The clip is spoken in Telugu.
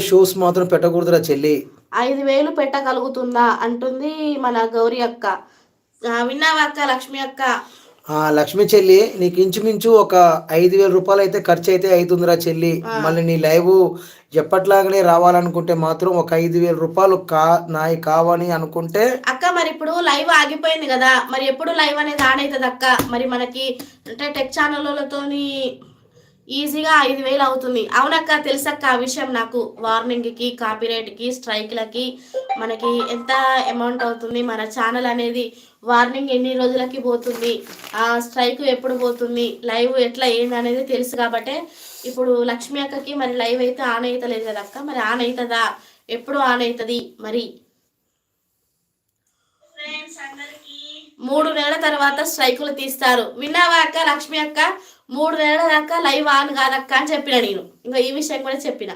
షోస్ మాత్రం పెట్టకూడదురా చెల్లి. 5,000 పెట్టగలుగుతుందా అంటుంది మన గౌరీ అక్క. విన్నావా అక్క లక్ష్మి అక్క? లక్ష్మి చెల్లి, నీకు ఇంచుమించు ఒక 5,000 రూపాయలు అయితే ఖర్చు అయితే అవుతుందిరా చెల్లి. మళ్ళీ నీ లైవ్ ఎప్పట్లాగానే రావాలనుకుంటే మాత్రం ఒక 5,000 రూపాయలు నాయి కావని అనుకుంటే. అక్క మరి ఇప్పుడు లైవ్ ఆగిపోయింది కదా, మరి ఎప్పుడు లైవ్ అనేది ఆన్ అవుతుంది అక్క? మరి మనకి అంటే టెక్ ఛానళ్ళతోని ఈజీగా 5,000 అవుతుంది. అవునక్క, తెలుసక్క ఆ విషయం నాకు. వార్నింగ్కి, కాపీరైట్కి, స్ట్రైక్లకి మనకి ఎంత అమౌంట్ అవుతుంది, మన ఛానల్ అనేది వార్నింగ్ ఎన్ని రోజులకి పోతుంది, ఆ స్ట్రైక్ ఎప్పుడు పోతుంది, లైవ్ ఎట్లా ఏంది అనేది తెలుసు కాబట్టి ఇప్పుడు లక్ష్మి అక్కకి మరి లైవ్ అయితే ఆన్ అవుతలేదు కదా అక్క, మరి ఆన్ అవుతుందా, ఎప్పుడు ఆన్ అవుతుంది మరి? 3 నెలల తర్వాత స్ట్రైకులు తీస్తారు. విన్నావా అక్క లక్ష్మి అక్క? 3 నెలల దాకా లైవ్ ఆన్ కాదక్క అని చెప్పిన నేను. ఇంకా ఈ విషయం కూడా చెప్పిన.